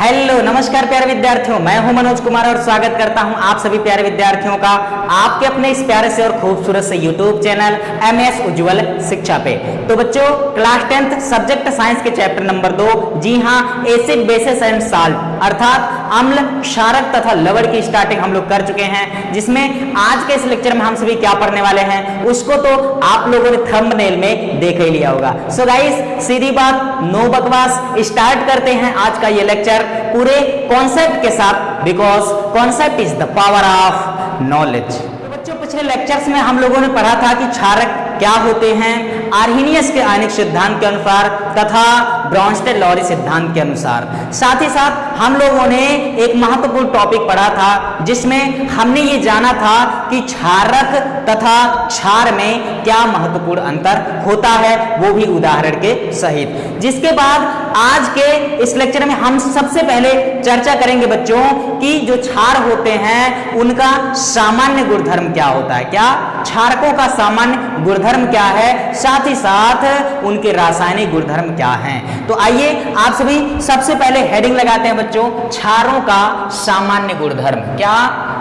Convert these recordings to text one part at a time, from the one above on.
Hello नमस्कार प्यारे विद्यार्थियों, मैं हूं मनोज कुमार और स्वागत करता हूं आप सभी प्यारे विद्यार्थियों का आपके अपने इस प्यारे से और खूबसूरत से यूट्यूब चैनल एमएस उज्ज्वल शिक्षा पे। तो बच्चों, क्लास 10th सब्जेक्ट साइंस के चैप्टर नंबर 2, जी हां, एसिड बेसिस एंड साल्ट अर्थात अम्ल, क्षारक तथा लवण की स्टार्टिंग हम लोग कर चुके हैं, जिसमें आज के इस लेक्चर में हम सभी क्या पढ़ने वाले हैं उसको तो आप लोगों ने थंबनेल में देख ही लिया होगा। सो गाइस, सीधी बात, नो बकवास, स्टार्ट करते हैं आज का ये लेक्चर पूरे कॉन्सेप्ट के साथ, because concept is the power of knowledge. तो बच्चों, पिछले लेक्चर्स में हम लोगों ने पढ़ा था कि क्षारक क्या होते हैं आर्हेनियस के आयनिक सिद्धांत के अनुसार तथा ब्रॉन्स्टेड-लॉरी सिद्धांत के अनुसार। साथ ही साथ हम लोगों ने एक महत्वपूर्ण टॉपिक पढ़ा था जिसमें हमने ये जाना था कि क्षारक तथा क्षार में क्या महत्वपूर्ण अंतर होता है, वो भी उदाहरण के सहित। जिसके बाद आज के इस लेक्चर में हम सबसे पहले चर्चा करेंगे बच्चों कि जो क्षार होते हैं उनका सामान्य गुणधर्म क्या होता है, क्या क्षारकों का सामान्य गुणधर्म क्या है, साथ ही साथ उनके रासायनिक गुणधर्म क्या हैं। तो आइए आप सभी सबसे पहले हेडिंग लगाते हैं बच्चों, क्षारों का सामान्य गुणधर्म। क्या?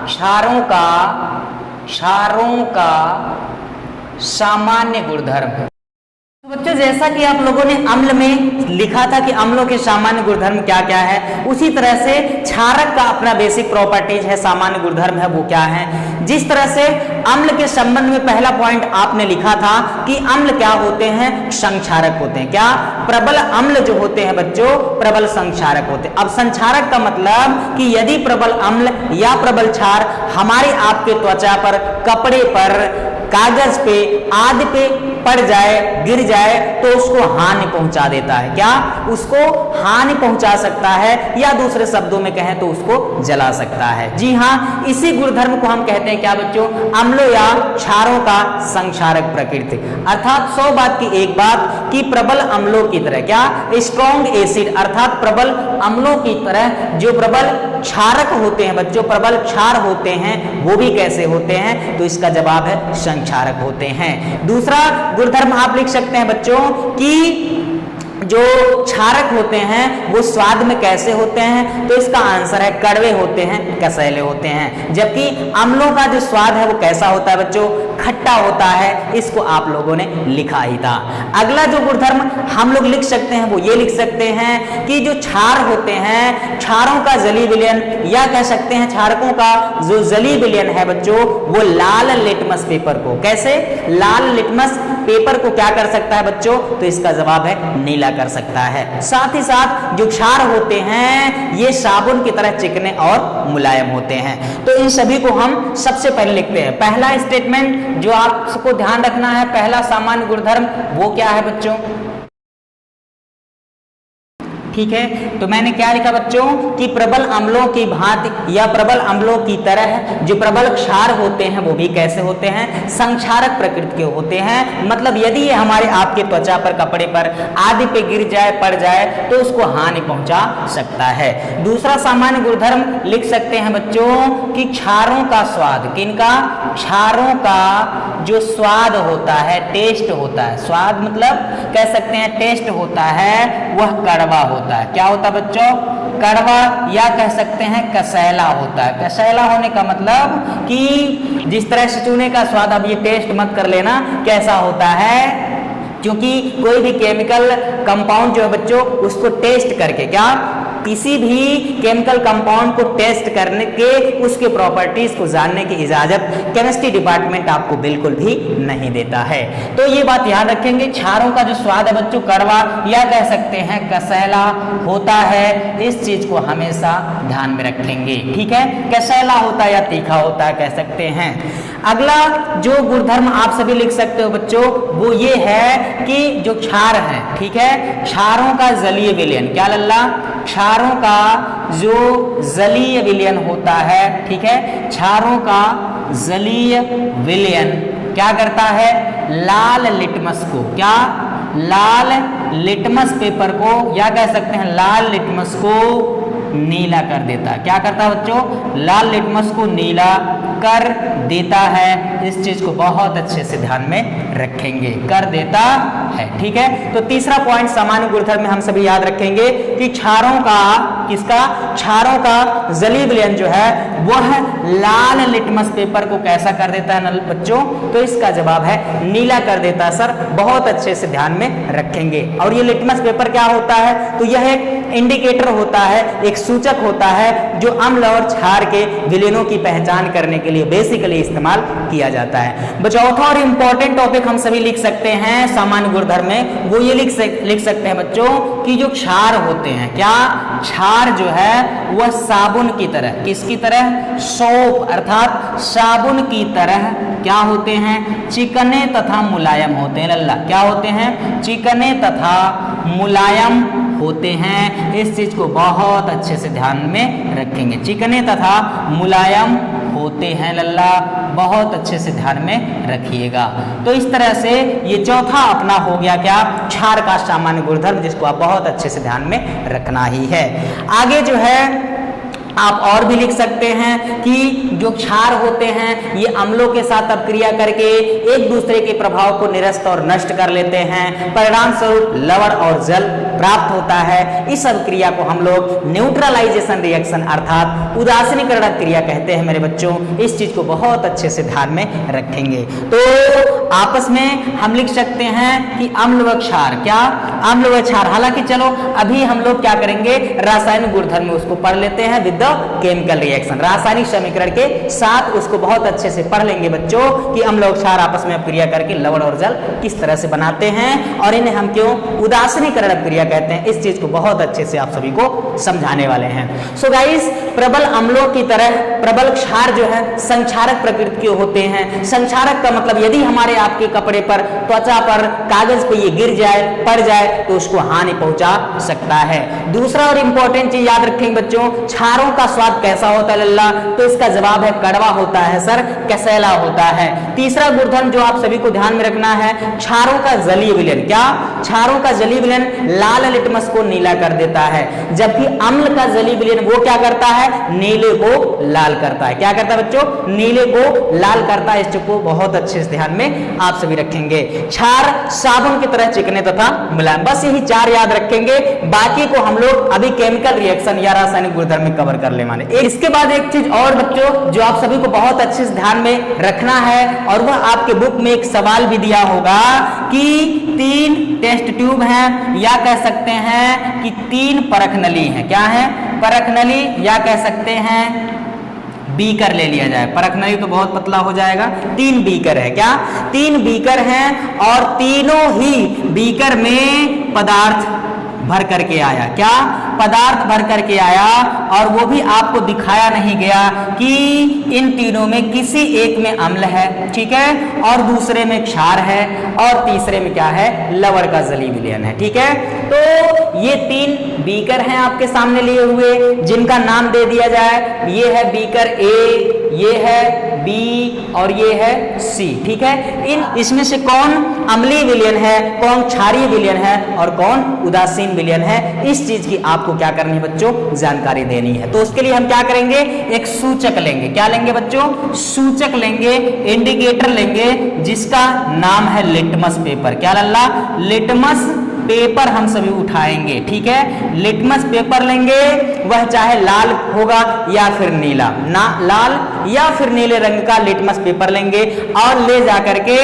क्षारों का सामान्य गुणधर्म। बच्चों, जैसा कि आप लोगों ने अम्ल में लिखा था कि अम्लों के सामान्य गुणधर्म क्या क्या है, उसी तरह से क्षारक का अपना बेसिक प्रॉपर्टीज है, सामान्य गुणधर्म है, वो क्या है। जिस तरह से अम्ल के संबंध में पहला पॉइंट आपने लिखा था कि अम्ल क्या होते हैं, संक्षारक होते हैं। क्या? प्रबल अम्ल जो होते हैं बच्चों, प्रबल संक्षारक होते हैं। अब संक्षारक का मतलब कि यदि प्रबल अम्ल या प्रबल क्षार हमारे आपके त्वचा पर, कपड़े पर, कागज पे आदि पे पड़ जाए, गिर जाए, तो उसको हानि पहुंचा देता है। क्या? उसको हानि पहुंचा सकता है, या दूसरे शब्दों में कहें तो उसको जला सकता है। जी हां, इसी गुणधर्म को हम कहते हैं क्या बच्चों, अम्लों या क्षारों का संक्षारक प्रकृति। अर्थात 100 बात की एक बात कि प्रबल अम्लों की तरह, क्या, स्ट्रॉन्ग एसिड अर्थात प्रबल अम्लों की तरह जो प्रबल क्षारक होते हैं बच्चों, प्रबल क्षार होते हैं, वो भी कैसे होते हैं, तो इसका जवाब है संक्षारक होते हैं। दूसरा गुणधर्म आप लिख सकते हैं बच्चों कि जो क्षारक होते हैं वो स्वाद में कैसे होते हैं, तो इसका आंसर है कड़वे होते हैं, कसैले होते हैं। जबकि अम्लों का जो स्वाद है वो कैसा होता है बच्चों, खट्टा होता है। इसको आप लोगों ने लिखा ही था। अगला जो गुणधर्म हम लोग लिख सकते हैं वो ये लिख सकते हैं कि जो क्षार होते हैं, क्षारों का जलीय विलयन, या कह सकते हैं क्षारकों का जो जलीय विलयन है बच्चों, वो लाल लिटमस पेपर को, कैसे, लाल लिटमस पेपर को क्या कर सकता है बच्चों, तो इसका जवाब है नीला कर सकता है। साथ ही साथ जो क्षार होते हैं ये साबुन की तरह चिकने और मुलायम होते हैं। तो इन सभी को हम सबसे पहले लिखते हैं। पहला स्टेटमेंट जो आपको ध्यान रखना है, पहला सामान्य गुणधर्म वो क्या है बच्चों, ठीक है। तो मैंने क्या लिखा बच्चों कि प्रबल अम्लों की भांति या प्रबल अम्लों की तरह जो प्रबल क्षार होते हैं वो भी कैसे होते हैं, संक्षारक प्रकृति के होते हैं। मतलब यदि ये हमारे आपके त्वचा पर, कपड़े पर आदि पे गिर जाए, पड़ जाए, तो उसको हानि पहुंचा सकता है। दूसरा सामान्य गुणधर्म लिख सकते हैं बच्चों कि क्षारों का स्वाद, किनका, क्षारों का जो स्वाद होता है, टेस्ट होता है, स्वाद मतलब कह सकते हैं टेस्ट होता है, वह कड़वा होता है। क्या होता है बच्चों, कड़वा, या कह सकते हैं कसैला होता है। कसैला होने का मतलब कि जिस तरह से चूने का स्वाद, अब ये टेस्ट मत कर लेना कैसा होता है, क्योंकि कोई भी केमिकल कंपाउंड जो है बच्चों उसको टेस्ट करके, क्या, किसी भी केमिकल कंपाउंड को टेस्ट करने के उसके प्रॉपर्टीज को जानने की इजाजत केमिस्ट्री डिपार्टमेंट आपको बिल्कुल भी नहीं देता है। तो ये बात याद रखेंगे, क्षारों का जो स्वाद है बच्चों कड़वा या कह सकते हैं कसैला होता है, इस चीज को हमेशा ध्यान में रखेंगे, ठीक है। कसैला होता है या तीखा होता है कह सकते हैं। अगला जो गुणधर्म आप सभी लिख सकते हो बच्चों वो ये है कि जो क्षार है, ठीक है, क्षारों का जलीय विलयन, क्या लल्ला, क्षारों का जो जलीय विलयन होता है, ठीक है, क्षारों का जलीय विलयन क्या करता है, लाल लिटमस को, क्या, लाल लिटमस पेपर को, या कह सकते हैं लाल लिटमस को नीला कर देता है। क्या करता है बच्चों, लाल लिटमस को नीला कर देता है। इस चीज को बहुत अच्छे से ध्यान में रखेंगे, कर देता है। ठीक है, तो तीसरा पॉइंट सामान्य गुणधर्म में हम सभी याद रखेंगे कि क्षारों का, किसका, क्षारों का जलीय विलयन जो है वह लाल लिटमस पेपर को कैसा कर देता है बच्चों? तो इसका जवाब है नीला कर देता है सर, बहुत अच्छे से ध्यान में रखेंगे। और ये लिटमस पेपर क्या होता है? तो यह एक इंडिकेटर होता है, एक सूचक होता है जो अम्ल और क्षार के विलयनों की पहचान करने के लिए बेसिकली इस्तेमाल किया जाता है। चौथा और इंपॉर्टेंट टॉपिक हम सभी लिख सकते हैं सामान्य गुणधर्म में, वो ये लिख सकते हैं बच्चों कि जो क्षार होते हैं, क्या, क्षार जो है वह साबुन की तरह, किसकी तरह? सोप अर्थात साबुन की तरह क्या होते हैं? चिकने तथा मुलायम होते हैं। लल्ला, क्या होते हैं? चिकने तथा मुलायम होते हैं। इस चीज को बहुत अच्छे से ध्यान में रखेंगे, चिकने तथा मुलायम होते हैं। लल्ला, बहुत अच्छे से ध्यान में रखिएगा। तो इस तरह से ये चौथा अपना हो गया क्या? क्षार का सामान्य गुणधर्म, जिसको आप बहुत अच्छे से ध्यान में रखना ही है। आगे जो है आप और भी लिख सकते हैं कि जो क्षार होते हैं ये अम्लों के साथ अपक्रिया करके एक दूसरे के प्रभाव को निरस्त और नष्ट कर लेते हैं, परिणाम स्वरूप लवण और जल प्राप्त होता है। इस अपक्रिया को हम लोग न्यूट्रलाइजेशन रिएक्शन अर्थात उदासीनीकरण क्रिया कहते हैं मेरे बच्चों। इस चीज को बहुत अच्छे से ध्यान में रखेंगे। तो आपस में हम लिख सकते हैं कि अम्ल व क्षार, क्या, अम्ल व क्षार। हालांकि चलो अभी हम लोग क्या करेंगे, रासायनिक गुणधर्म में उसको पढ़ लेते हैं विद द केमिकल रिएक्शन, रासायनिक समीकरण के साथ उसको बहुत अच्छे से पढ़ लेंगे बच्चों कि अम्ल और क्षार आपस में अपक्रिया करके लवण और जल किस तरह से बनाते हैं और इन्हें हम क्यों उदासीनीकरण अपक्रिया कहते हैं। इस चीज को बहुत अच्छे से आप सभी को समझाने वाले हैं। सो गाइस, प्रबल अम्लों की तरह प्रबल क्षार जो है संक्षारक प्रकृति के होते हैं। संक्षारक का मतलब यदि हमारे आपके कपड़े पर, त्वचा पर, कागज पे ये गिर जाए, पड़ जाए तो उसको हानि पहुंचा सकता है। दूसरा और इंपॉर्टेंट चीज याद रखेंगे बच्चों, क्षारों का स्वाद कैसा होता है लल्ला? तो इसका जवाब है कड़वा होता है सर, कसैला होता है। तीसरा गुणधर्म जो आप सभी को ध्यान में रखना है, क्षारों का जलीय विलयन, क्या, क्षारों का जलीय विलयन लाल लिटमस को नीला कर देता है, जबकि अम्ल का जलीय विलयन वो क्या करता है? नीले को लाल करता है। क्या करता है बच्चों? नीले को लाल करता है। इस चीज को बहुत अच्छे से ध्यान में आप सभी रखेंगे। क्षार साबुन की तरह चिकने तथा मुलायम, बस यही चार याद रखेंगे, बाकी को हम लोग अभी केमिकल रिएक्शन या रासायनिक गुणधर्म में कवर कर ले माने। इसके बाद एक चीज और बच्चों जो आप सभी को बहुत अच्छे से ध्यान में रखना है, और वह आपके बुक में एक सवाल भी दिया होगा कि 3 टेस्ट ट्यूब हैं, या कह सकते हैं कि 3 परख नली हैं। क्या है? परख नली, या कह सकते हैं बीकर ले लिया जाए, परख नली तो बहुत पतला हो जाएगा। 3 बीकर है, क्या, 3 बीकर हैं और तीनों ही बीकर में पदार्थ भर करके आया। क्या? पदार्थ भर करके आया, और वो भी आपको दिखाया नहीं गया कि इन तीनों में किसी एक में अम्ल है, ठीक है, और दूसरे में क्षार है, और तीसरे में क्या है? लवण का जलीय विलयन है। ठीक है, तो ये 3 बीकर हैं आपके सामने लिए हुए, जिनका नाम दे दिया जाए। ये है बीकर ए, ये है बी, और ये है सी। ठीक है, इसमें से कौन अम्लीय विलयन है, कौन क्षारीय विलयन है, और कौन उदासीन विलयन है, इस चीज की आपको क्या करनी है बच्चों? जानकारी देनी है। तो उसके लिए हम क्या करेंगे? एक सूचक लेंगे। क्या लेंगे बच्चों? सूचक लेंगे, इंडिकेटर लेंगे, जिसका नाम है लिटमस पेपर। क्या लल्ला? लिटमस पेपर हम सभी उठाएंगे। ठीक है, लिटमस पेपर लेंगे, वह चाहे लाल होगा या फिर नीला, ना लाल या फिर नीले रंग का लिटमस पेपर लेंगे, और ले जाकर के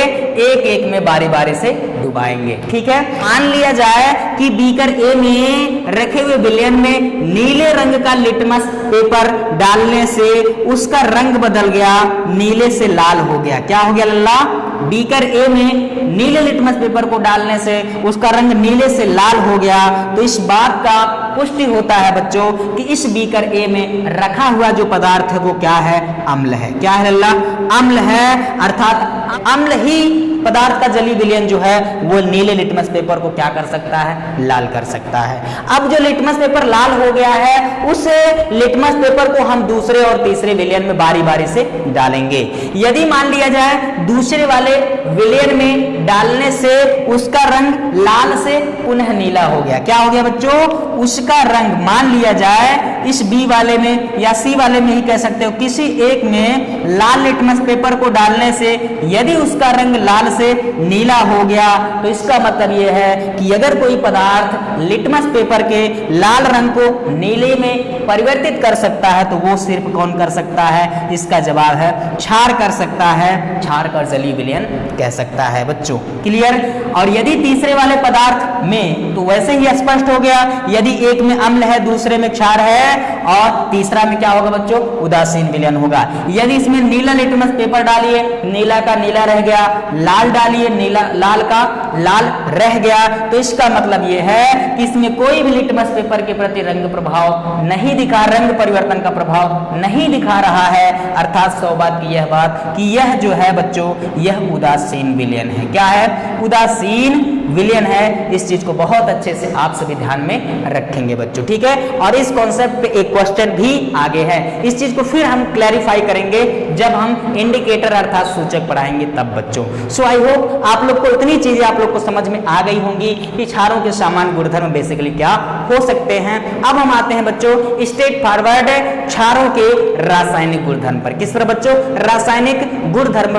एक एक में बारी बारी से डुबाएंगे। ठीक है, मान लिया जाए कि बीकर ए में रखे हुए विलयन में नीले रंग का लिटमस पेपर डालने से उसका रंग बदल गया, नीले से लाल हो गया। क्या हो गया लल्ला? बीकर ए में नीले लिटमस पेपर को डालने से उसका रंग नीले से लाल हो गया। तो इस बात का पुष्टि होता है बच्चों कि इस बीकर ए में रखा हुआ जो पदार्थ है वो क्या है? अम्ल है। क्या है लल्ला? अम्ल है, अर्थात अम्ल ही पदार्थ का जलीय विलयन जो है वो नीले लिटमस पेपर को क्या कर सकता है? लाल कर सकता है। अब जो लिटमस पेपर लाल हो गया है, उस लिटमस पेपर को हम दूसरे और तीसरे विलयन में बारी बारी से डालेंगे। यदि मान लिया जाए दूसरे वाले वाले विलयन में डालने से उसका रंग लाल से पुनः नीला हो गया। क्या हो गया बच्चों? उसका रंग मान लिया जाए इस बी वाले में या सी वाले में ही कह सकते हो, किसी एक में लाल लिटमस पेपर को डालने से यदि उसका रंग लाल से नीला हो गया तो इसका मतलब यह है कि अगर कोई पदार्थ लिटमस पेपर के लाल रंग को नीले में परिवर्तित कर सकता है तो वो सिर्फ कौन कर सकता है? इसका जवाब है क्षार कर सकता है, क्षार कर जलीय विलयन कह सकता है बच्चों। क्लियर? और यदि तीसरे वाले पदार्थ में तो वैसे ही स्पष्ट हो गया, यदि एक में अम्ल है दूसरे में क्षार है और तीसरा में क्या होगा बच्चों? उदासीन विलयन होगा। यदि इसमें नीला लिटमस पेपर डालिए, नीला का नीला रह गया, लाल डालिए, नीला लाल का लाल रह गया, तो इसका मतलब यह है कि इसमें कोई भी लिटमस पेपर के प्रति रंग प्रभाव नहीं दिखा, रंग परिवर्तन का प्रभाव नहीं दिखा रहा है। अर्थात 100 बात की यह बात कि यह जो है बच्चों यह उदासीन विलयन है। क्या है? उदासीन विलयन है। इस चीज को बहुत अच्छे से आप सभी ध्यान में रखेंगे बच्चों, ठीक है। और इस कॉन्सेप्ट पे एक क्वेश्चन भी आगे है, इस चीज को फिर हम क्लैरिफाई करेंगे जब हम इंडिकेटर अर्थात सूचक पढ़ाएंगे तब बच्चों। सो आई होप आप लोग को इतनी चीजें आप लोग को समझ में आ गई होंगी कि क्षारों के सामान्य गुणधर्म बेसिकली क्या हो सकते हैं। अब हम आते हैं बच्चों स्ट्रेट फॉरवर्ड क्षारों के रासायनिक गुणधर्म पर। किस पर बच्चों? रासायनिक गुणधर्म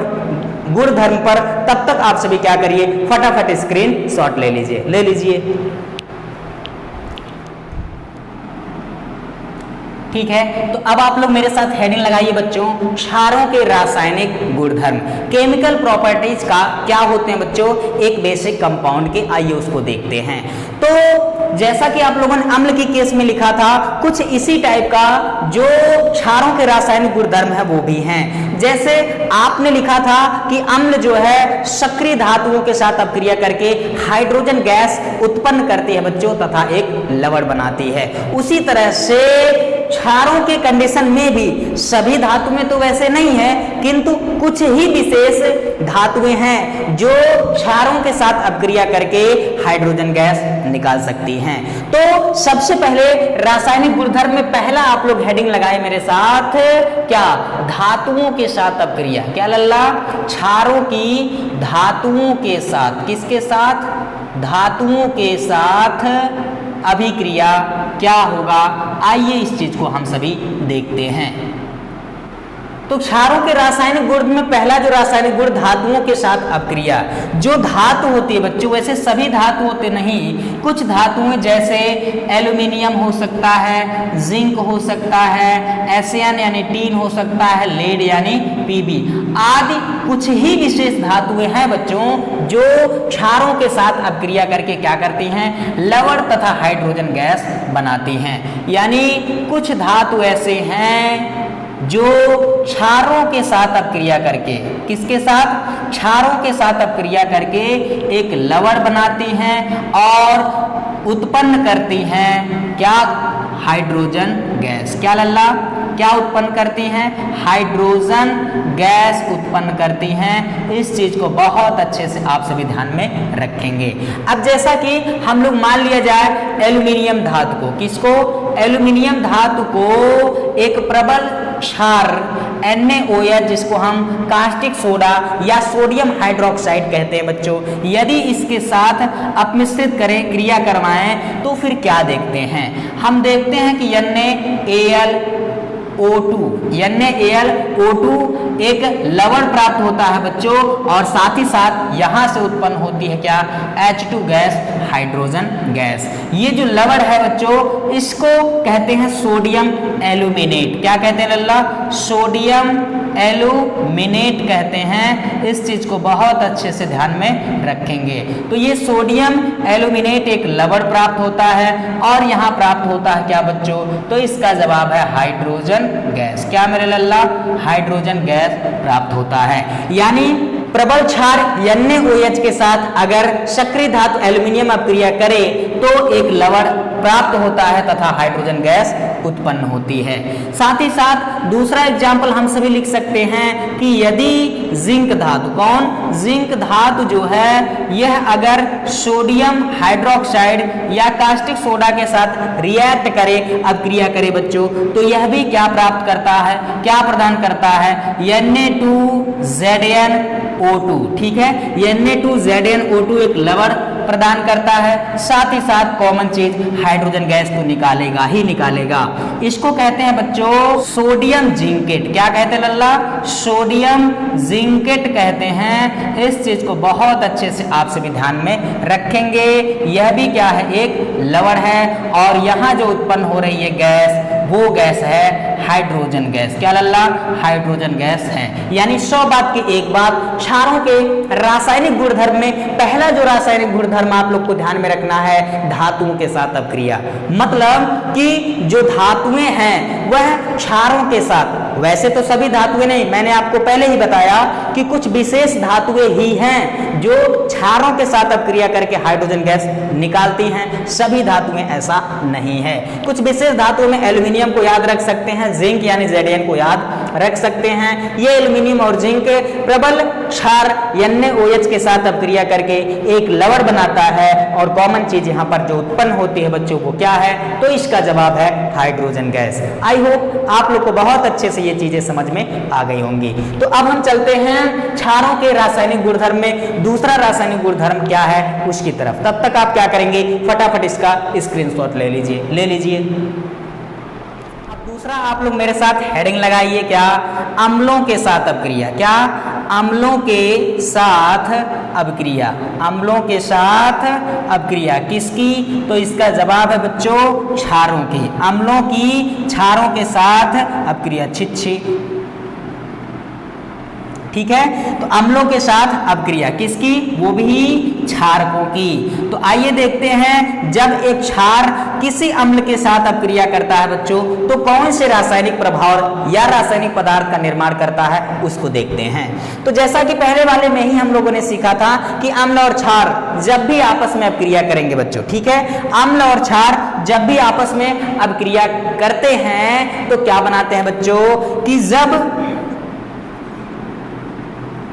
पर। तब तक आप सभी क्या करिए, फटाफट स्क्रीन शॉट ले लीजिए। ठीक है, तो अब आप लोग मेरे साथ हेडिंग लगाइए बच्चों, क्षारों के रासायनिक गुणधर्म, केमिकल प्रॉपर्टीज का क्या होते हैं बच्चों एक बेसिक कंपाउंड के। आइए उसको देखते हैं। तो जैसा कि आप लोगों ने अम्ल की केस में लिखा था, कुछ इसी टाइप का जो क्षारों के रासायनिक गुणधर्म है वो भी हैं। जैसे आपने लिखा था कि अम्ल जो है सक्रिय धातुओं के साथ अपक्रिया करके हाइड्रोजन गैस उत्पन्न करती है बच्चों तथा एक लवण बनाती है। उसी तरह से क्षारों के कंडीशन में भी सभी धातुएं तो वैसे नहीं है, किंतु कुछ ही विशेष धातुएं हैं जो क्षारों के साथ अपक्रिया करके हाइड्रोजन गैस निकाल सकती हैं। तो सबसे पहले रासायनिक गुणधर्म में पहला आप लोग हेडिंग लगाए मेरे साथ, क्या? धातुओं के साथ अपक्रिया। क्या लल्ला? क्षारों की धातुओं के साथ, किसके साथ? धातुओं के साथ अभिक्रिया क्या होगा? आइए इस चीज को हम सभी देखते हैं। तो क्षारों के रासायनिक गुण में पहला जो रासायनिक गुण धातुओं के साथ अपक्रिया। जो धातु होती है बच्चों, वैसे सभी धातु होते नहीं, कुछ धातुएं जैसे एल्यूमिनियम हो सकता है, जिंक हो सकता है, एसियन यानी टीन हो सकता है, लेड यानी पीबी आदि कुछ ही विशेष धातुएं हैं बच्चों जो क्षारों के साथ अपक्रिया करके क्या करती हैं? लवण तथा हाइड्रोजन गैस बनाती हैं। यानी कुछ धातु ऐसे हैं जो क्षारों के साथ अपक्रिया करके, किसके साथ? क्षारों के साथ अपक्रिया करके एक लवण बनाती हैं और उत्पन्न करती हैं क्या? Hydrogen gas. क्या लल्ला? क्या उत्पन्न करती हैं? हाइड्रोजन गैस उत्पन्न करती हैं। इस चीज को बहुत अच्छे से आप सभी ध्यान में रखेंगे। अब जैसा कि हम लोग मान लिया जाए एल्यूमिनियम धातु को, किसको? एल्यूमिनियम धातु को एक प्रबल क्षार NaOH जिसको हम कास्टिक सोडा या सोडियम हाइड्रोक्साइड कहते हैं बच्चों, यदि इसके साथ अपमिश्रित करें, क्रिया करवाएं तो फिर क्या देखते हैं? हम देखते हैं कि NaAlO2 एक लवण प्राप्त होता है बच्चों और साथ ही साथ यहां से उत्पन्न होती है क्या? H2 gas, hydrogen gas. ये जो लवण है बच्चों इसको कहते हैं सोडियम एल्यूमिनेट। क्या कहते हैं लल्ला? सोडियम एल्यूमिनेट कहते हैं। इस चीज को बहुत अच्छे से ध्यान में रखेंगे। तो ये सोडियम एल्यूमिनेट एक लवण प्राप्त होता है और यहाँ प्राप्त होता है क्या बच्चों? तो इसका जवाब है हाइड्रोजन गैस। क्या मेरे लल्ला? हाइड्रोजन गैस प्राप्त होता है। यानी प्रबल क्षार NaOH के साथ अगर सक्रिय धातु एल्यूमिनियम अपक्रिया करे तो एक लवण प्राप्त होता है तथा हाइड्रोजन गैस उत्पन्न होती है। साथ ही साथ दूसरा एग्जाम्पल हम सभी लिख सकते हैं कि यदि जिंक धातु, कौन, जिंक धातु जो है यह अगर सोडियम हाइड्रोक्साइड या कास्टिक सोडा के साथ रिएक्ट करे, अभिक्रिया करे बच्चों, तो यह भी क्या प्राप्त करता है, क्या प्रदान करता है, Na2ZnO2, ठीक है, Na2ZnO2 एक लवण प्रदान करता है। साथ ही साथ कॉमन चीज हाइड्रोजन गैस तो निकालेगा ही निकालेगा। इसको कहते हैं बच्चों सोडियम जिंकेट। क्या कहते हैं लल्ला, सोडियम जिंकेट कहते हैं। इस चीज को बहुत अच्छे से आप सभी ध्यान में रखेंगे। यह भी क्या है, एक लवण है और यहाँ जो उत्पन्न हो रही है गैस, वो गैस है हाइड्रोजन गैस। क्या लल्ला, हाइड्रोजन गैस है। यानी 100 बात की एक बात, क्षारों के रासायनिक गुणधर्म में पहला जो रासायनिक गुणधर्म आप लोग को ध्यान में रखना है, धातुओं के साथ अभिक्रिया। मतलब कि जो धातुएं हैं वह क्षारों के साथ, वैसे तो सभी धातुएं नहीं, मैंने आपको पहले ही बताया कि कुछ विशेष धातुएं ही हैं जो क्षारों के साथ अभिक्रिया करके हाइड्रोजन गैस निकालती हैं। सभी धातुएं ऐसा नहीं है। कुछ विशेष धातुओं में एल्यूमिनियम को याद रख सकते हैं, जिंक यानी Zn को याद रख सकते हैं। ये एल्यूमिनियम और जिंक प्रबल क्षार NaOH के साथ अभिक्रिया करके एक लवण बनाता है और कॉमन चीज यहाँ पर जो उत्पन्न होती है बच्चों को क्या है, तो इसका जवाब है हाइड्रोजन गैस। आई होप आप लोग को बहुत अच्छे से ये चीजें समझ में आ गई होंगी। तो अब हम चलते हैं क्षारों के रासायनिक गुणधर्म में दूसरा रासायनिक गुणधर्म क्या है उसकी तरफ। तब तक आप क्या करेंगे, फटाफट इसका स्क्रीनशॉट ले लीजिए। दूसरा आप लोग मेरे साथ हेडिंग लगाइए, क्या, अम्लों के साथ अभिक्रिया। क्या, अम्लों के साथ अभिक्रिया। अम्लों के साथ अभिक्रिया किसकी, तो इसका जवाब है बच्चों क्षारों की। अम्लों की क्षारों के साथ अभिक्रिया, छिछी, ठीक है। तो अम्लों के साथ अभिक्रिया किसकी, वो भी क्षारकों की। तो आइए देखते हैं जब एक क्षार किसी अम्ल के साथ अभिक्रिया करता है बच्चों, तो कौन से रासायनिक प्रभाव या रासायनिक पदार्थ का निर्माण करता है उसको देखते हैं। तो जैसा कि पहले वाले में ही हम लोगों ने सीखा था कि अम्ल और क्षार जब भी आपस में अभिक्रिया करेंगे बच्चों, ठीक है, अम्ल और क्षार जब भी आपस में अभिक्रिया करते हैं तो क्या बनाते हैं बच्चों, कि जब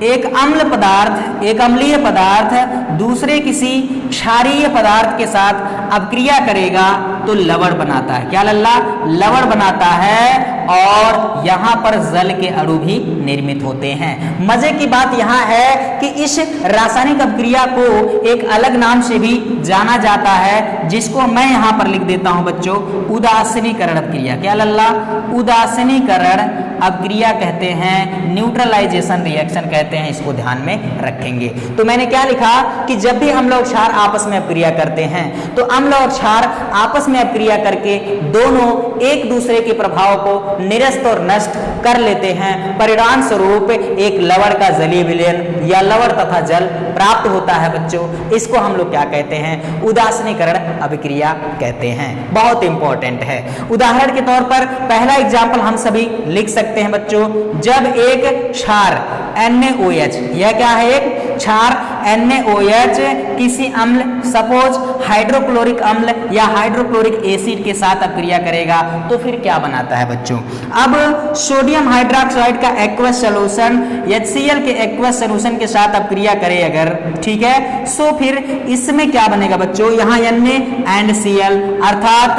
एक अम्ल पदार्थ, एक अम्लीय पदार्थ दूसरे किसी क्षारीय पदार्थ के साथ अभिक्रिया करेगा तो लवण बनाता है। क्या लल्ला, लवण बनाता है और यहाँ पर जल के अणु भी निर्मित होते हैं। मजे की बात यहाँ है कि इस रासायनिक अभिक्रिया को एक अलग नाम से भी जाना जाता है, जिसको मैं यहाँ पर लिख देता हूँ बच्चों, उदासीनीकरण अभिक्रिया। क्या लल्ला, उदासीनीकरण अभिक्रिया कहते हैं, न्यूट्रलाइजेशन रिएक्शन कहते हैं, इसको ध्यान में रखेंगे। तो मैंने क्या लिखा कि जब भी अम्ल और क्षार आपस में अभिक्रिया करते हैं तो अम्ल और क्षार आपस में अभिक्रिया करके दोनों एक दूसरे के प्रभाव को निरस्त और नष्ट कर लेते हैं। परिणाम स्वरूप एक लवण का जलीय विलयन या लवण तथा जल प्राप्त होता है बच्चों। इसको हम लोग क्या कहते हैं, उदासीनीकरण अभिक्रिया कहते हैं। बहुत इंपॉर्टेंट है। उदाहरण के तौर पर पहला एग्जाम्पल हम सभी लिख सकते हैं बच्चों, जब एक क्षार NaOH, यह क्या है, एक क्षार NaOH किसी अम्ल, सपोज हाइड्रोक्लोरिक अम्ल या हाइड्रोक्लोरिक एसिड के साथ अभिक्रिया करेगा तो फिर क्या बनाता है बच्चों। अब सोडियम हाइड्रोक्साइड का एक्वस सॉल्यूशन HCl के एक्वस सॉल्यूशन के साथ अभिक्रिया करे अगर, ठीक है, सो फिर इसमें क्या बनेगा बच्चों, यहाँ NaCl अर्थात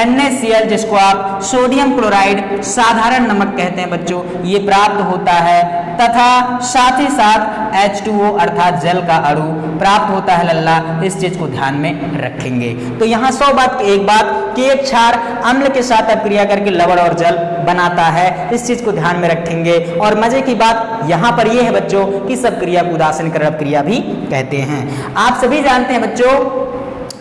NaCl जिसको आप सोडियम क्लोराइड साधारण नमक कहते हैं बच्चों, ये प्राप्त होता है तथा साथ ही साथ H2O अर्थात जल का अणु प्राप्त होता है लल्ला। इस चीज को ध्यान में रखेंगे। तो यहाँ 100 बात की एक बात कि एक क्षार अम्ल के साथ अभिक्रिया करके लवण और जल बनाता है, इस चीज को ध्यान में रखेंगे। और मजे की बात यहाँ पर यह है बच्चों कि इस अभिक्रिया को उदासीनीकरण अभिक्रिया भी कहते हैं। आप सभी जानते हैं बच्चों,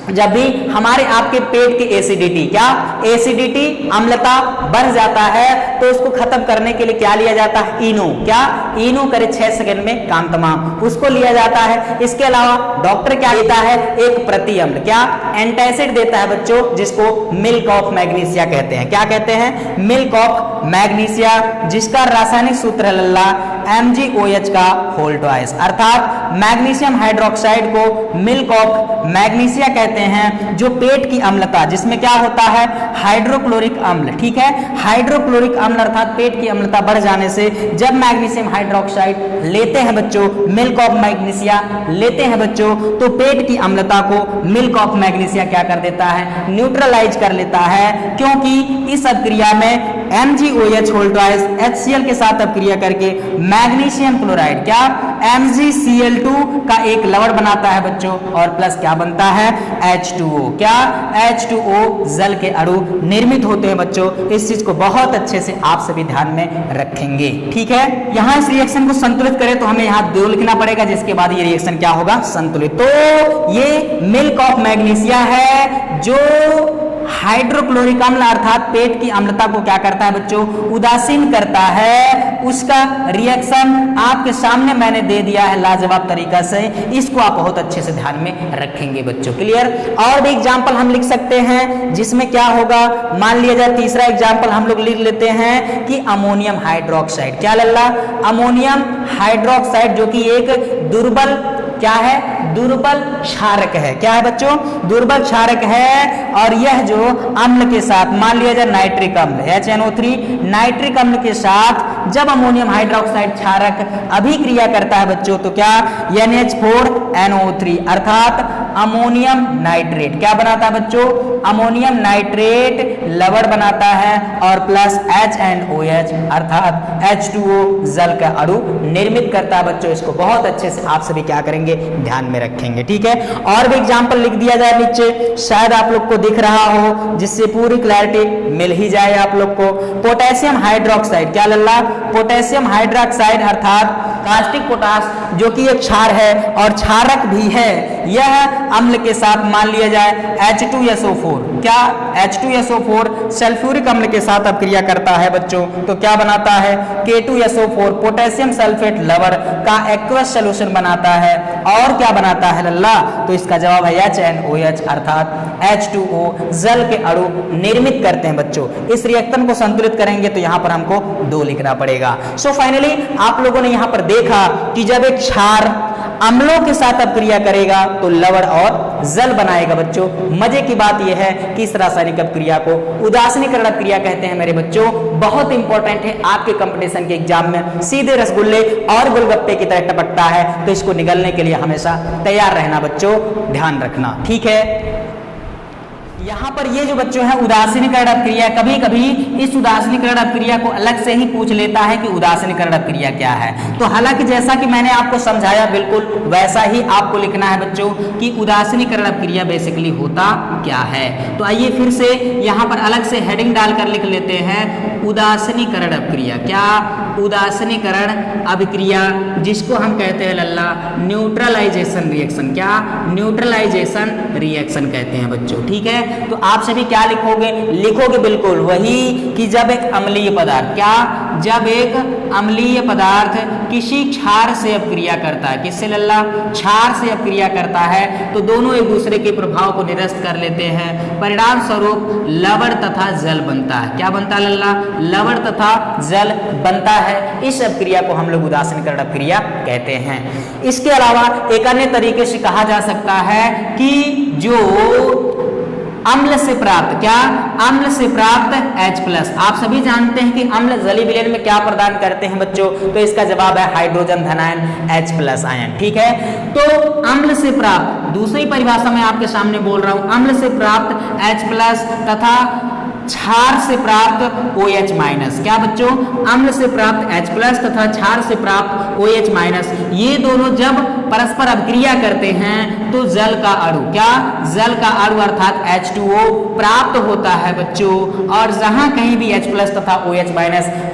जब भी हमारे आपके पेट की एसिडिटी, क्या एसिडिटी, अम्लता बढ़ जाता है तो उसको खत्म करने के लिए क्या लिया जाता है, इनो। क्या इनो करे 6 सेकंड में काम तमाम, उसको लिया जाता है। इसके अलावा डॉक्टर क्या देता है, एक प्रति अम्ल, क्या एंटासिड देता है बच्चों, जिसको मिल्क ऑफ मैग्नीशिया कहते हैं। क्या कहते हैं, मिल्क ऑफ मैग्नीशिया, जिसका रासायनिक सूत्र है लल्ला MgOH का होल ट्वाइस, अर्थात मैग्नीशियम हाइड्रोक्साइड को मिल्क ऑफ मैग्नीशिया कहते हैं, जो पेट की अम्लता, जिसमें क्या होता है हाइड्रोक्लोरिक अम्ल, ठीक है, हाइड्रोक्लोरिक अम्ल अर्थात पेट की अम्लता बढ़ जाने से जब मैग्नीशियम हाइड्रोक्साइड लेते हैं बच्चों, मिल्क ऑफ मैग्नीशिया लेते हैं बच्चों, तो पेट की अम्लता को मिल्क ऑफ मैग्नीशिया क्या कर देता है, न्यूट्रलाइज कर लेता है, क्योंकि इस अभिक्रिया में MgOH होल ट्वाइस HCl के साथ अभिक्रिया करके मैग्नीशियम क्लोराइड क्या MgCl2 का एक लवण बनाता है बच्चों, और प्लस क्या बनता है H2O, क्या H2O जल के अणु निर्मित होते हैं बच्चों। इस चीज को बहुत अच्छे से आप सभी ध्यान में रखेंगे, ठीक है। यहाँ इस रिएक्शन को संतुलित करें तो हमें यहाँ 2 लिखना पड़ेगा, जिसके बाद ये रिएक्शन क्या होगा संतुलित। तो ये मिल्क ऑफ मैग्नीशिया है जो हाइड्रोक्लोरिक अम्ल अर्थात पेट की अम्लता को क्या करता है बच्चों, उदासीन करता है। उसका रिएक्शन आपके सामने मैंने दे दिया है लाजवाब तरीका से, इसको आप बहुत अच्छे से ध्यान में रखेंगे बच्चों, क्लियर। और भी एग्जाम्पल हम लिख सकते हैं जिसमें क्या होगा, मान लिया जाए तीसरा एग्जाम्पल हम लोग लिख लेते हैं कि अमोनियम हाइड्रोक्साइड, क्या लल्ला, अमोनियम हाइड्रोक्साइड जो कि एक दुर्बल क्या है, दुर्बल क्षारक है, क्या है बच्चों, दुर्बल क्षारक है। और यह जो अम्ल के साथ मान लिया जाए नाइट्रिक अम्ल HNO3, नाइट्रिक अम्ल के साथ जब अमोनियम हाइड्रोक्साइड क्षारक अभिक्रिया करता है बच्चों, तो क्या NH4NO3 अर्थात अमोनियम नाइट्रेट क्या बनाता है बच्चों, अमोनियम नाइट्रेट लवण बनाता है, और प्लस HNOH अर्थात H2O जल का अणु निर्मित करता है बच्चों। इसको बहुत अच्छे से आप सभी क्या करेंगे, ध्यान में रखेंगे, ठीक है। और भी एग्जाम्पल लिख दिया जाए नीचे, शायद आप लोग को दिख रहा हो, जिससे पूरी क्लैरिटी मिल ही जाए आप लोग को। पोटेशियम हाइड्रोक्साइड, क्या लल्ला, पोटेशियम हाइड्रोक्साइड अर्थात कास्टिक पोटास जो कि एक क्षार है और क्षारक भी है, यह अम्ल के साथ मान लिया जाए H2SO4, क्या H2SO4 सल्फ्यूरिक अम्ल के साथ अभिक्रिया करता है बच्चों, तो क्या बनाता है K2SO4 पोटेशियम सल्फेट लवण का एक्वस सॉल्यूशन बनाता है, और क्या बनाता है लल्ला, तो इसका जवाब है HNOH अर्थात H2O जल के अणु निर्मित करते हैं बच्चों। इस रिएक्शन को संतुलित करेंगे तो यहाँ पर हमको 2 लिखना पड़ेगा। सो फाइनली आप लोगों ने यहाँ पर देखा कि जब एक क्षार अम्लों के साथ अभिक्रिया करेगा तो लवण और जल बनाएगा बच्चों। मजे की बात यह है कि इस रासायनिक अभिक्रिया को उदासीनीकरण अभिक्रिया कहते हैं मेरे बच्चों। बहुत इंपॉर्टेंट है, आपके कंपटीशन के एग्जाम में सीधे रसगुल्ले और गोलगप्पे की तरह टपकता है, तो इसको निगलने के लिए हमेशा तैयार रहना बच्चों, ध्यान रखना, ठीक है। यहाँ पर ये जो बच्चों है उदासीनीकरण अभिक्रिया, कभी कभी इस उदासीनीकरण अभिक्रिया को अलग से ही पूछ लेता है कि उदासीनीकरण अभिक्रिया क्या है। तो हालांकि जैसा कि मैंने आपको समझाया बिल्कुल वैसा ही आपको लिखना है बच्चों कि उदासीनीकरण अभिक्रिया बेसिकली होता क्या है। तो आइए फिर से यहाँ पर अलग से हेडिंग डालकर लिख लेते हैं उदासीनीकरण अभिक्रिया, क्या उदासीनीकरण अभिक्रिया, जिसको हम कहते हैं लल्ला न्यूट्रलाइजेशन रिएक्शन, क्या न्यूट्रलाइजेशन रिएक्शन कहते हैं बच्चों, ठीक है। तो आप सभी क्या लिखोगे, लिखोगे बिल्कुल वही कि जब एक अम्लीय पदार्थ, क्या जब एक अम्लीय पदार्थ किसी क्षार से अभिक्रिया करता है, किससे लल्ला, क्षार से अभिक्रिया करता है, तो दोनों एक दूसरे के प्रभाव को निरस्त कर लेते हैं, परिणाम स्वरूप लवण तथा जल बनता है। क्या बनता है लल्ला, लवण तथा जल बनता है। इस अभिक्रिया को हम लोग उदासीनीकरण अभिक्रिया कहते हैं। इसके अलावा एक अन्य तरीके से कहा जा सकता है कि जो अम्ल से प्राप्त, क्या अम्ल से प्राप्त H+, आप सभी जानते हैं कि अम्ल जलीय विलयन में क्या प्रदान करते हैं बच्चों, तो इसका जवाब है हाइड्रोजन धनायन H+ आयन, ठीक है। तो अम्ल से प्राप्त, दूसरी परिभाषा में आपके सामने बोल रहा हूं, अम्ल से प्राप्त H+ तथा क्षार से प्राप्त OH-, क्या बच्चों, अम्ल से प्राप्त H+ तथा क्षार से प्राप्त OH-, ये दोनों जब परस्पर अभिक्रिया करते हैं तो जल का अणु, क्या जल का अणु अर्थात H2O प्राप्त होता है बच्चों। और जहां कहीं भी H+ तथा OH-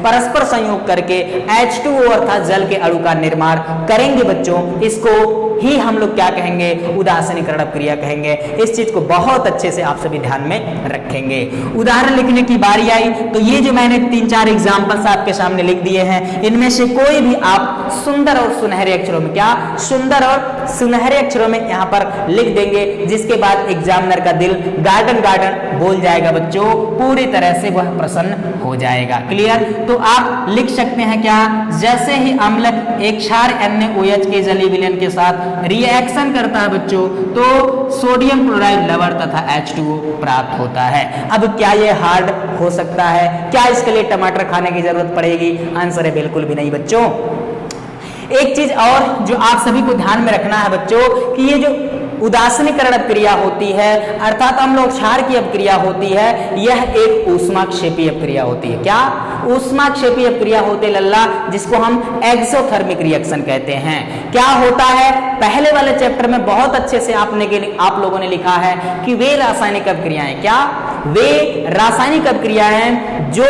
परस्पर संयोग करके H2O अर्थात जल के अणु का निर्माण करेंगे बच्चों, इसको ही हम लोग क्या कहेंगे, उदासीनीकरण अभिक्रिया कहेंगे। इस चीज को बहुत अच्छे से आप सभी ध्यान में रखेंगे। उदाहरण लिखने की बारी आई तो ये जो मैंने 3-4 एग्जाम्पल्स आपके सामने लिख दिए हैं, इनमें से कोई भी आप सुंदर और सुनहरे अक्षरों में, क्या सुंदर और सुनहरे अक्षरों में यहाँ पर लिख देंगे, जिसके बाद एग्जामिनर का दिल गार्डन गार्डन बोल जाएगा बच्चों, पूरी तरह से वह प्रसन्न हो जाएगा। क्लियर? तो आप लिख सकते हैं क्या, जैसे ही अम्ल एक क्षार NaOH के जलीय विलयन के साथ रिएक्शन करता है बच्चों, तो सोडियम क्लोराइड लवण तथा H2O प्राप्त होता है। अब क्या ये हार्ड हो सकता है? क्या इसके लिए टमाटर खाने की जरूरत पड़ेगी? आंसर है बिल्कुल भी नहीं बच्चों। एक चीज और जो आप सभी को ध्यान में रखना है बच्चों, कि ये जो उदासीनीकरण अपक्रिया होती है, अर्थात अम्ल और क्षार की अपक्रिया होती है, यह एक ऊष्माक्षेपी अपक्रिया होती है। क्या? ऊष्माक्षेपी अपक्रिया होती है लल्ला, जिसको हम एक्सोथर्मिक रिएक्शन कहते हैं। क्या होता है? पहले वाले चैप्टर में बहुत अच्छे से आप लोगों ने लिखा है कि वे रासायनिक अपक्रियाएं, क्या वे रासायनिक अपक्रियाएं जो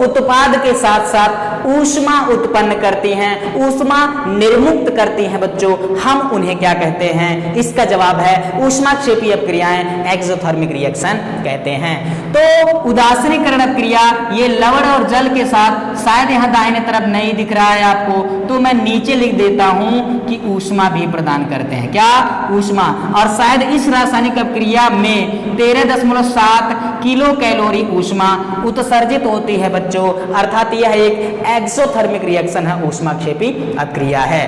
उत्पाद के साथ साथ ऊष्मा उत्पन्न करती हैं, ऊष्मा निर्मुक्त करती हैं बच्चों, हम उन्हें क्या कहते हैं? इसका जवाब है ऊष्माक्षेपी अपक्रियाएं, एक्सोथर्मिक रिएक्शन कहते हैं। तो उदासीनीकरण अपक्रिया ये लवण और जल के साथ, शायद यहाँ दाहिने तरफ नहीं दिख रहा है आपको, तो मैं नीचे लिख देता हूं कि ऊष्मा भी प्रदान करते हैं। क्या? ऊष्मा। और शायद इस रासायनिक अपक्रिया में 13.7 किलो कैलोरी ऊष्मा उत्सर्जित होती है बच्चों, अर्थात यह एक एक्सोथर्मिक रिएक्शन है, ऊष्माक्षेपी अपक्रिया है।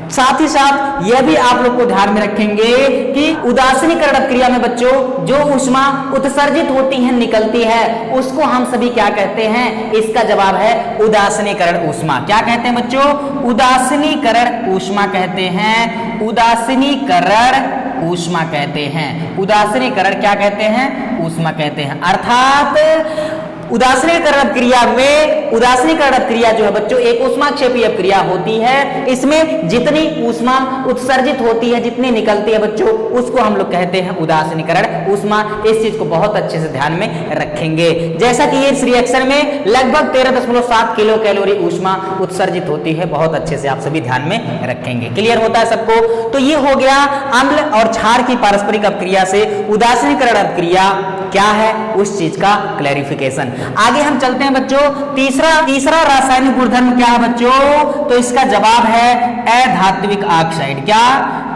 साथ ही साथ यह भी आप लोग को ध्यान में रखेंगे कि उदासीनीकरण अपक्रिया में बच्चों जो ऊष्मा उत्सर्जित होती है, निकलती है, उसको हम सभी क्या कहते हैं? इसका जवाब है उदासीनीकरण ऊष्मा। क्या कहते हैं बच्चों? उदासीनीकरण ऊष्मा कहते हैं। उदासीनीकरण ऊष्मा कहते हैं। उदासीनीकरण क्या कहते हैं? ऊष्मा कहते हैं। अर्थात उदासीनीकरण अपक्रिया में, उदासीनीकरण अपक्रिया जो है बच्चों एक ऊष्माक्षेपी अपक्रिया होती है। इसमें जितनी ऊष्मा उत्सर्जित होती है, जितनी निकलती है बच्चों, उसको हम लोग कहते हैं उदासीनीकरण ऊष्मा। इस चीज को बहुत अच्छे से ध्यान में रखेंगे। जैसा कि इस रिएक्शन में लगभग 13.7 किलो कैलोरी ऊष्मा उत्सर्जित होती है, बहुत अच्छे से आप सभी ध्यान में रखेंगे। क्लियर होता है सबको? तो ये हो गया अम्ल और क्षार की पारस्परिक अपक्रिया से उदासीनीकरण अपक्रिया क्या है उस चीज का क्लैरिफिकेशन। आगे हम चलते हैं बच्चों, तीसरा रासायनिक गुणधर्म क्या है बच्चों? तो इसका जवाब है अधात्विक ऑक्साइड। क्या?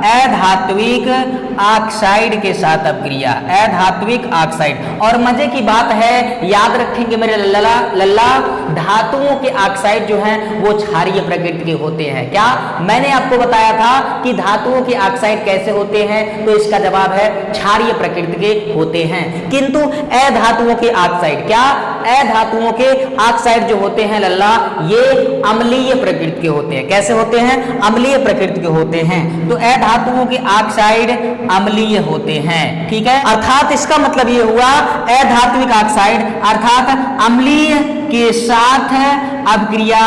अधात्विक ऑक्साइड के साथ अपक्रिया, अधात्विक ऑक्साइड। और मजे की बात है, याद रखेंगे मेरे लल्ला, धातुओं के ऑक्साइड जो हैं वो क्षारीय प्रकृति के होते हैं। क्या? मैंने आपको बताया था कि धातुओं के ऑक्साइड कैसे होते हैं, तो इसका जवाब है क्षारीय प्रकृति के होते हैं। किंतु अधातुओं के ऑक्साइड, क्या? अधातुओं के ऑक्साइड जो होते हैं लल्ला, ये अम्लीय प्रकृति के होते हैं। कैसे होते हैं? अम्लीय प्रकृति के होते हैं। तो अधातुओं के ऑक्साइड अम्लीय होते हैं। ठीक है? अर्थात इसका मतलब ये हुआ अधात्विक ऑक्साइड अर्थात अम्लीय के साथ अपक्रिया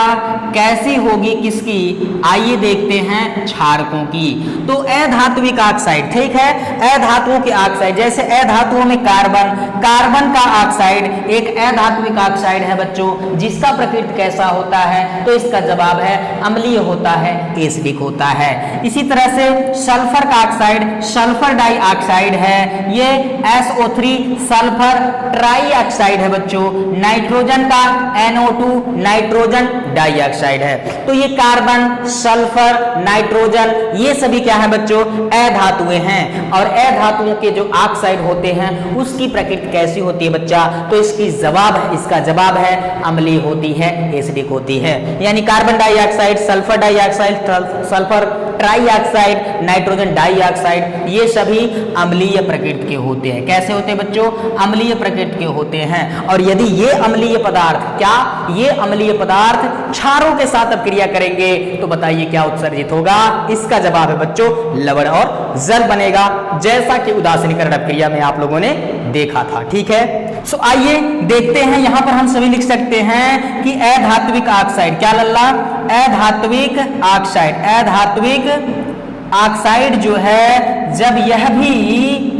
कैसी होगी? किसकी? आइए देखते हैं, क्षारकों की। तो अधात्विक ऑक्साइड, ठीक है, अधातुओं के ऑक्साइड, जैसे अधातुओं में कार्बन का ऑक्साइड एक अधात्विक ऑक्साइड है बच्चों, जिसका प्रकृति कैसा होता है? तो इसका जवाब है अम्लीय होता है, एसिडिक होता है। इसी तरह से सल्फर का ऑक्साइड सल्फर डाइऑक्साइड है, ये SO3 सल्फर ट्राइऑक्साइड है बच्चों। नाइट्रोजन का NO2 नाइट्रोजन डाइऑक्साइड है। तो ये कार्बन, सल्फर, नाइट्रोजन, ये सभी क्या है बच्चों? अधातुएं हैं। और अधातुओं के जो ऑक्साइड होते हैं उसकी प्रकृति कैसी होती है बच्चा? तो इसका जवाब है अम्लीय होती है, एसिडिक होती है। यानी carbon dioxide, sulphur dioxide, sulphur trioxide, nitrogen dioxide, ये सभी अम्लीय प्रकृति के होते हैं। कैसे होते हैं बच्चों? अम्लीय प्रकृति के होते हैं। और यदि ये अम्लीय पदार्थ, क्या ये अम्लीय पदार्थ क्षारों के साथ अपक्रिया करेंगे, तो बताइए क्या उत्सर्जित होगा? इसका जवाब है बच्चों लवण और जल बनेगा, जैसा कि उदासीनीकरण अपक्रिया में आप लोगों ने देखा था। ठीक है? सो आइए देखते हैं, यहां पर हम सभी लिख सकते हैं कि अधात्विक ऑक्साइड, क्या लल्ला? अधात्विक ऑक्साइड, अधात्विक ऑक्साइड जो है, जब यह भी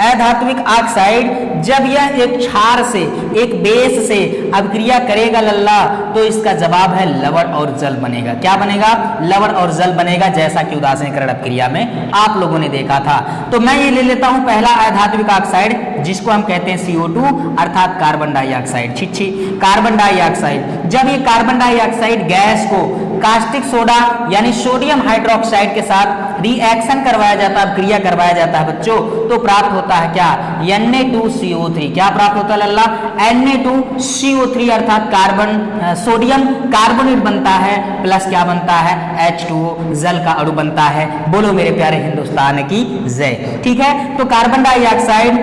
अधात्विक ऑक्साइड जब यह एक क्षार से, एक बेस से अपक्रिया करेगा लल्ला, तो इसका जवाब है लवण और जल बनेगा। क्या बनेगा? लवण और जल बनेगा, जैसा कि उदासीनीकरण अपक्रिया में आप लोगों ने देखा था। तो मैं ये ले लेता हूं पहला अधात्विक ऑक्साइड, जिसको हम कहते हैं CO2 अर्थात कार्बन डाइऑक्साइड। छिछी कार्बन डाइऑक्साइड, जब ये कार्बन डाइऑक्साइड गैस को कास्टिक सोडा यानी सोडियम हाइड्रोक्साइड के साथ रिएक्शन करवाया जाता है, क्रिया करवाया जाता है बच्चों, तो प्राप्त होता है क्या, Na2CO3। क्या प्राप्त होता है लल्ला, Na2CO3 अर्थात कार्बन सोडियम कार्बोनेट बनता है प्लस क्या बनता है, H2O जल का अणु बनता है। बोलो मेरे प्यारे हिंदुस्तान की जय। ठीक है, तो कार्बन डाइऑक्साइड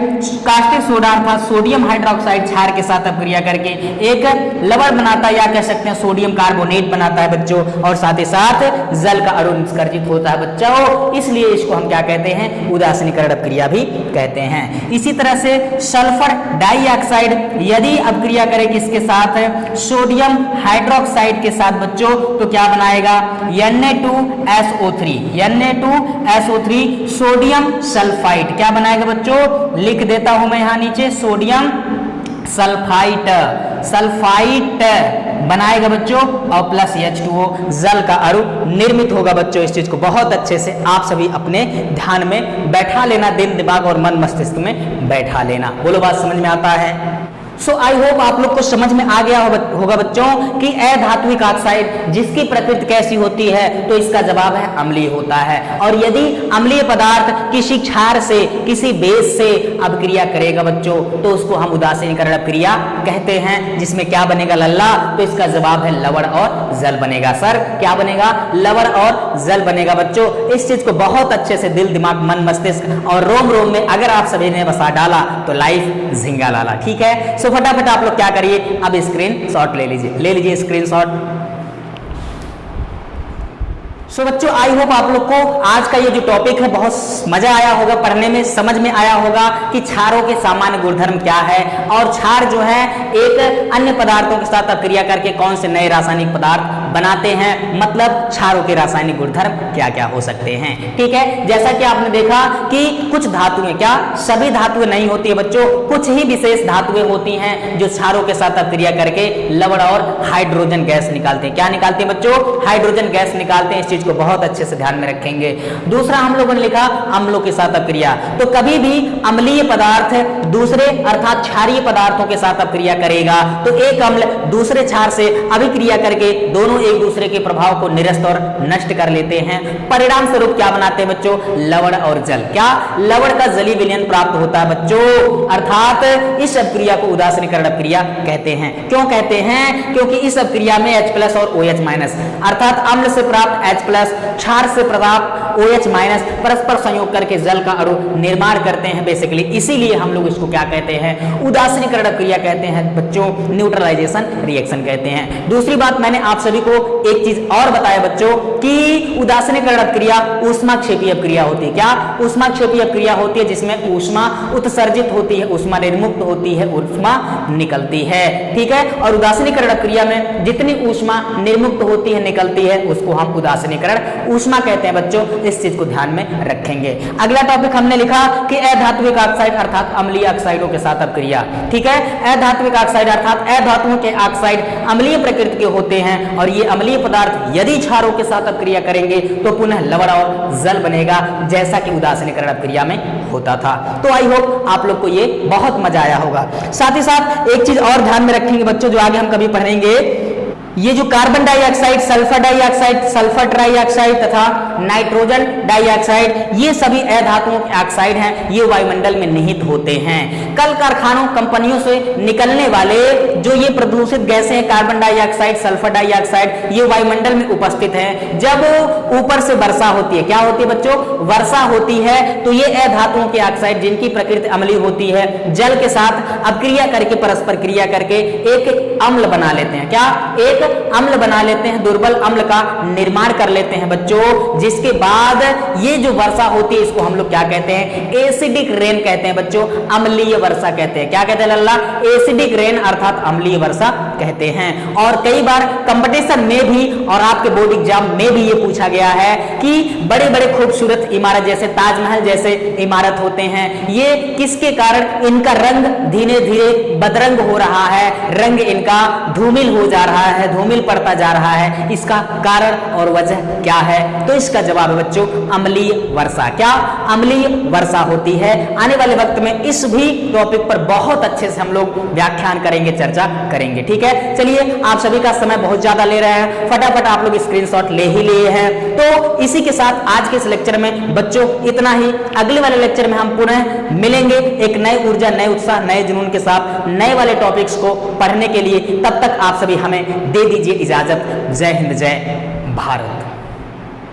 कास्टिक सोडा अर्थात सोडियम हाइड्रोक्साइड क्षार के साथ अपक्रिया करके एक लवण बनाता है या कह सकते हैं सोडियम कार्बोनेट बनाता है बच्चों, और साथ ही साथ जल का अणु निष्कर्षित होता है बच्चों, इसलिए इसको हम क्या कहते हैं, उदासीनीकरण अपक्रिया भी कहते हैं। इसी तरह से सल्फर डाइऑक्साइड यदि अपक्रिया करे किसके साथ, सोडियम हाइड्रोक्साइड के साथ बच्चों, तो क्या बनाएगा, Na2SO3 Na2SO3 सोडियम सल्फाइड। क्या बनाएगा बच्चों, लिख देता हूं मैं यहां नीचे, सोडियम सल्फाइट सल्फाइट बनाएगा बच्चों, और प्लस H2O जल का अणु निर्मित होगा बच्चों। इस चीज को बहुत अच्छे से आप सभी अपने ध्यान में बैठा लेना, दिल दिमाग और मन मस्तिष्क में बैठा लेना। बोलो बात समझ में आता है। सो आई होप आप लोग को समझ में आ गया होगा बच्चों कि अधात्विक ऑक्साइड जिसकी प्रकृति कैसी होती है, तो इसका जवाब है अम्लीय होता है। और यदि अम्लीय पदार्थ किसी क्षार से किसी बेस से अपक्रिया करेगा बच्चों, तो उसको हम उदासीनीकरण अपक्रिया कहते हैं, जिसमें क्या बनेगा लल्ला, तो इसका जवाब है लवण और जल बनेगा। सर क्या बनेगा, लवण और जल बनेगा बच्चों। इस चीज को बहुत अच्छे से दिल दिमाग मन मस्तिष्क और रोम रोम में अगर आप सभी ने बसा डाला तो लाइफ झिंगा लाला। ठीक है, सो फटाफट आप लोग क्या करिए, अब स्क्रीन शॉट ले लीजिए स्क्रीन शॉट। सो बच्चों आई होप आप लोग को आज का ये जो टॉपिक है बहुत मजा आया होगा पढ़ने में, समझ में आया होगा कि क्षारों के सामान्य गुणधर्म क्या है, और क्षार जो है एक अन्य पदार्थों के साथ अपक्रिया करके कौन से नए रासायनिक पदार्थ बनाते हैं, मतलब क्षारों के रासायनिक गुणधर्म क्या क्या हो सकते हैं। ठीक है, जैसा कि आपने देखा कि कुछ धातुएं, क्या सभी धातुएं नहीं होती है बच्चों, कुछ ही विशेष धातुएं होती हैं जो क्षारों के साथ अपक्रिया करके लवण और हाइड्रोजन गैस निकालते हैं। क्या निकालते हैं बच्चों, हाइड्रोजन गैस निकालते हैं। इस चीज को बहुत अच्छे से ध्यान में रखेंगे। दूसरा हम लोगों ने लिखा अम्लों के साथ अपक्रिया, तो कभी भी अम्लीय पदार्थ दूसरे अर्थात क्षारीय पदार्थों के साथ अपक्रिया करेगा तो एक अम्ल दूसरे क्षार से अभिक्रिया करके दोनों एक दूसरे के प्रभाव को निरस्त और नष्ट कर लेते हैं। परिणाम स्वरूप क्या बनाते हैं बच्चों, लवण और जल। क्या लवण का जलीय विलयन प्राप्त होता है बच्चों, अर्थात इस अपक्रिया को उदासीनीकरण अपक्रिया कहते हैं। क्यों कहते हैं, क्योंकि इस अपक्रिया में H+ और OH- अर्थात अम्ल से प्राप्त H+ क्षार से प्राप्त OH- परस्पर संयोग करके जल का अणु निर्माण करते हैं बेसिकली, इसीलिए हम लोग इसको क्या कहते हैं, उदासीनीकरण अपक्रिया कहते हैं बच्चों, न्यूट्रलाइजेशन रिएक्शन कहते हैं। दूसरी बात मैंने आप सभी को एक चीज और बताया बच्चों कि उदासीनीकरण अपक्रिया ऊष्माक्षेपीय अपक्रिया होती है। क्या ऊष्माक्षेपीय अपक्रिया होती है, जिसमें ऊष्मा उत्सर्जित होती है, ऊष्मा निर्मुक्त होती है, ऊष्मा निकलती है। ठीक है, और उदासीनीकरण अपक्रिया में जितनी ऊष्मा निर्मुक्त होती है निकलती है उसको हम उदासीनीकरण ऊष्मा कहते हैं बच्चों। इस चीज को ध्यान में रखेंगे। अगला टॉपिक हमने लिखा कि अधात्विक ऑक्साइड अर्थात अम्लीय ऑक्साइडों के साथ अपक्रिया। ठीक है, अधात्विक ऑक्साइड अर्थात अधातुओं के ऑक्साइड अम्लीय प्रकृति के होते हैं, और ये अम्लीय पदार्थ यदि क्षारों के साथ अपक्रिया करेंगे तो पुनः लवण और जल बनेगा, जैसा कि उदासीनीकरण अपक्रिया में होता था। तो आई होप आप लोग को ये बहुत मजा आया होगा। साथ ही साथ एक चीज और ध्यान में रखेंगे बच्चों, जो आगे हम कभी पढ़ेंगे, ये जो carbon dioxide, sulphur dioxide, sulphur trioxide तथा नाइट्रोजन डाइऑक्साइड, ये सभी अधातुओं के ऑक्साइड हैं, ये वायुमंडल में निहित होते हैं। कल कारखानों कंपनियों से निकलने वाले जो ये प्रदूषित गैसें हैं, कार्बन डाइऑक्साइड, सल्फर डाइऑक्साइड, ये वायुमंडल में उपस्थित हैं। जब ऊपर से वर्षा होती है, क्या होती है बच्चों, वर्षा होती है, तो ये अधातुओं के ऑक्साइड जिनकी प्रकृति अम्लीय होती है, जल के साथ अपक्रिया करके परस्पर क्रिया करके एक अम्ल बना लेते हैं। क्या एक अम्ल बना लेते हैं, दुर्बल अम्ल का निर्माण कर लेते हैं बच्चों, जिसके बाद ये जो वर्षा होती है इसको हम लोग क्या कहते हैं, एसिडिक रेन कहते हैं बच्चों, अम्लीय वर्षा कहते हैं। क्या कहते हैं लल्ला, एसिडिक रेन अर्थात अम्लीय वर्षा कहते हैं। और कई बार कंपटीशन में भी और आपके बोर्ड एग्जाम में भी ये पूछा गया है कि बड़े बड़े खूबसूरत इमारत जैसे ताजमहल जैसे इमारत होते हैं, ये किसके कारण इनका रंग धीरे धीरे बदरंग हो रहा है, रंग इनका धूमिल हो जा रहा है, धूमिल पड़ता जा रहा है, इसका कारण और वजह क्या है? तो इसका जवाब है बच्चों अम्लीय वर्षा। क्या अम्लीय वर्षा होती है? आने वाले वक्त में इस भी टॉपिक पर बहुत अच्छे से हम लोग व्याख्यान करेंगे, चर्चा करेंगे। ठीक है, चलिए आप सभी का समय बहुत ज्यादा ले रहे हैं, फटाफट आप लोग स्क्रीनशॉट ले ही लिए हैं। तो इसी के साथ आज के इस लेक्चर में बच्चों इतना ही। अगले वाले लेक्चर में हम पुनः मिलेंगे एक नए ऊर्जा, नए उत्साह, नए जुनून के साथ नए वाले टॉपिक्स को पढ़ने के लिए। तब तक आप सभी हमें दे दीजिए इजाजत। जय हिंद, जय भारत।